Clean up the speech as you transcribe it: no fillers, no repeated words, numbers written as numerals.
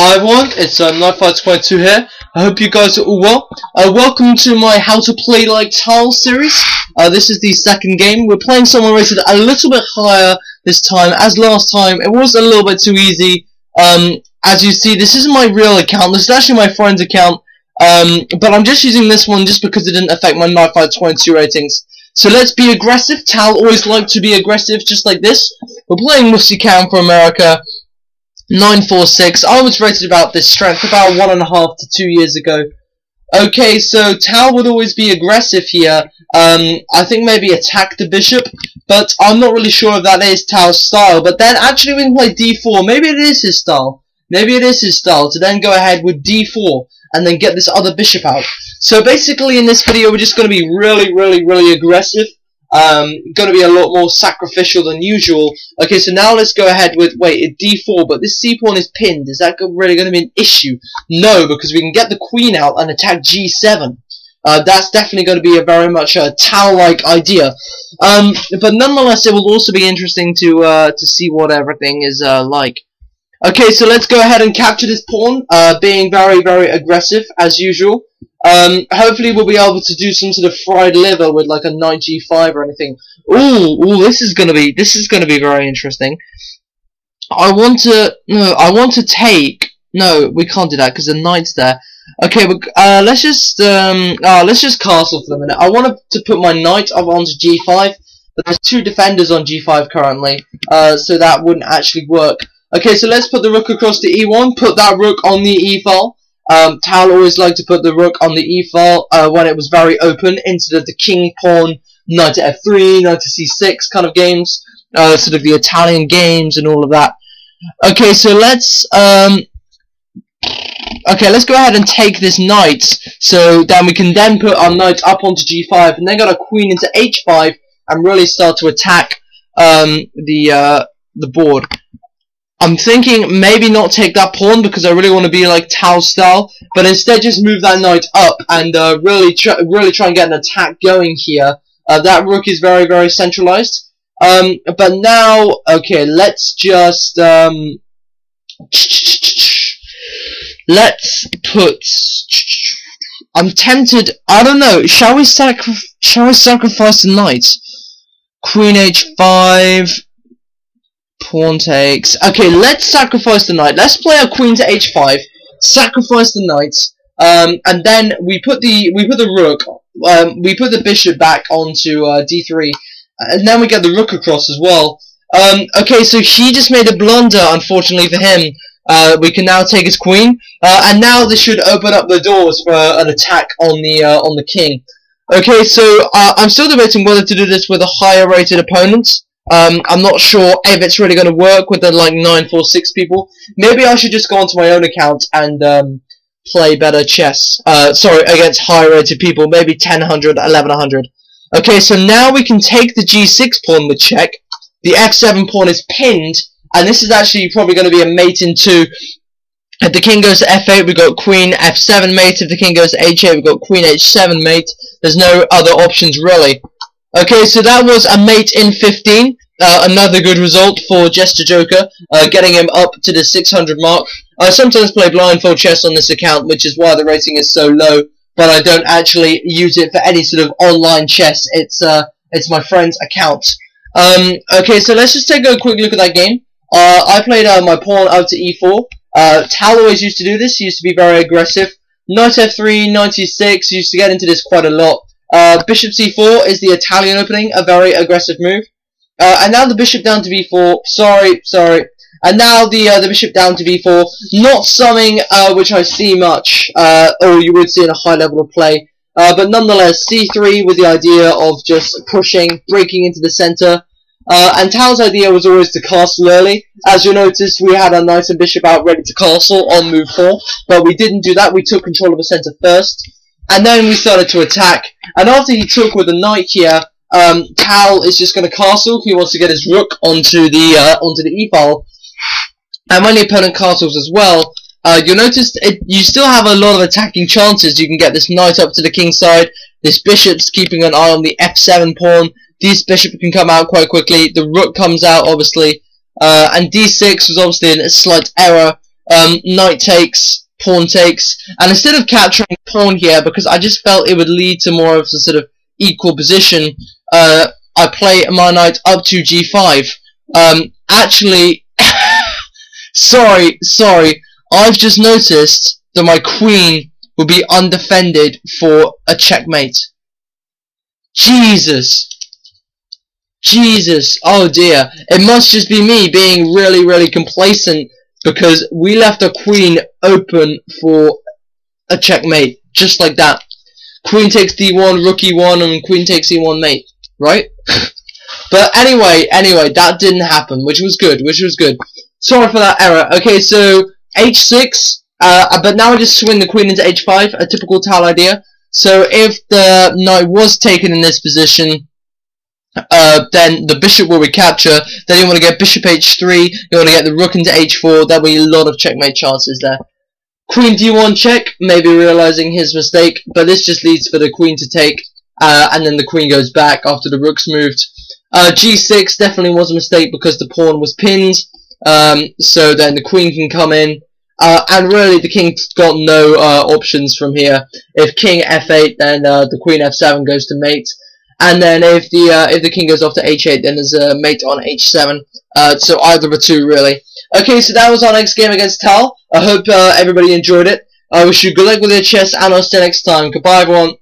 Hi everyone, it's Nightfighter22 here. I hope you guys are all well. Welcome to my How to Play Like Tiles series. This is the second game. We're playing someone rated a little bit higher this time. As last time, it was a little bit too easy. As you see, this isn't my real account. This is actually my friend's account. But I'm just using this one just because it didn't affect my Nightfighter22 ratings. So let's be aggressive. Tal always liked to be aggressive, just like this. We're playing Musty Cam for America. 946. I was rated about this strength about 1.5 to 2 years ago. Okay, so Tal would always be aggressive here. I think maybe attack the bishop, but I'm not really sure if that is Tal's style. But then actually we can play d4. Maybe it is his style. Maybe it is his style to then go ahead with d4 and then get this other bishop out. So basically in this video we're just going to be really aggressive. Going to be a lot more sacrificial than usual. Okay, so now let's go ahead with, wait, d4, but this c-pawn is pinned. Is that really going to be an issue? No, because we can get the queen out and attack g7. That's definitely going to be a very much a Tal-like idea. But nonetheless, it will also be interesting to see what everything is like. Okay, so let's go ahead and capture this pawn, being very aggressive as usual. Hopefully we'll be able to do some sort of fried liver with like a knight g5 or anything. Ooh, this is gonna be very interesting. I want to take. No, we can't do that because the knight's there. Okay, but let's just castle for a minute. I want to put my knight up onto g5, but there's two defenders on g5 currently, so that wouldn't actually work. Okay, so let's put the rook across to e1. Put that rook on the e file. Tal always liked to put the rook on the e-file when it was very open, instead of the king pawn, knight to f3, knight to c6 kind of games, sort of the Italian games and all of that. Okay, so let's go ahead and take this knight, so then we can then put our knight up onto g5, and then got a queen into h5, and really start to attack the board. I'm thinking maybe not take that pawn because I really want to be like Tal style, but instead just move that knight up and really try and get an attack going here. That rook is very centralized. But now, okay, let's just let's put. I'm tempted. I don't know. Shall we sacrifice the knight? Queen h5. Pawn takes. Okay, let's sacrifice the knight. Let's play our queen to h5. Sacrifice the knight, and then we put the rook. We put the bishop back onto d3, and then we get the rook across as well. Okay, so he just made a blunder. Unfortunately for him, we can now take his queen, and now this should open up the doors for an attack on the king. Okay, so I'm still debating whether to do this with a higher rated opponent. I'm not sure if it's really going to work with the like 946 people. Maybe I should just go onto my own account and play better chess. Sorry, against higher rated people, maybe 1000, 1100. Okay, so now we can take the g6 pawn with check. The f7 pawn is pinned, and this is actually probably going to be a mate in 2. If the king goes to f8, we've got queen f7 mate. If the king goes to h8, we've got queen h7 mate. There's no other options really. Okay, so that was a mate in 15. Another good result for Jester Joker, getting him up to the 600 mark. I sometimes play blindfold chess on this account, which is why the rating is so low, but I don't actually use it for any sort of online chess. It's my friend's account. Okay, so let's just take a quick look at that game. I played my pawn out to e4. Tal always used to do this. He used to be very aggressive. Knight f3, knight e6, used to get into this quite a lot. Bishop c4 is the Italian opening, a very aggressive move. And now the bishop down to b4. Sorry. And now the bishop down to b4. Not something which I see much, or you would see in a high level of play. But nonetheless, c3 with the idea of just pushing, breaking into the center. And Tal's idea was always to castle early. As you'll notice, we had our knight and bishop out ready to castle on move 4, but we didn't do that. We took control of the center first, and then we started to attack. And after he took with the knight here, Tal is just going to castle. He wants to get his rook onto the e-file, and when the opponent castles as well, you'll notice you still have a lot of attacking chances. You can get this knight up to the king side. This bishop's keeping an eye on the f7 pawn. This bishop can come out quite quickly. The rook comes out, obviously, and d6 was obviously a slight error. knight takes, pawn takes, and instead of capturing pawn here, because I just felt it would lead to more of a sort of equal position, I play my knight up to g5. Actually, sorry, I've just noticed that my queen will be undefended for a checkmate. Jesus, oh dear, it must just be me being really complacent, because we left a queen open for a checkmate, just like that. Queen takes d1, rook e1, and queen takes e1 mate, right? But anyway, that didn't happen, which was good. Sorry for that error. Okay, so h6, but now I just swing the queen into h5, a typical Tal idea. So if the knight was taken in this position, then the bishop will recapture. Then you want to get bishop h3, you want to get the rook into h4, there'll be a lot of checkmate chances there. Queen d1 check, maybe realizing his mistake, but this just leads for the queen to take, and then the queen goes back after the rook's moved. g6 definitely was a mistake because the pawn was pinned, so then the queen can come in, and really the king's got no options from here. If king f8, then the queen f7 goes to mate, and then if the king goes off to h8, then there's a mate on h7. So either of two really. Okay, so that was our next game against Tal. I hope everybody enjoyed it. I wish you good luck with your chess, and I'll see you next time. Goodbye, everyone.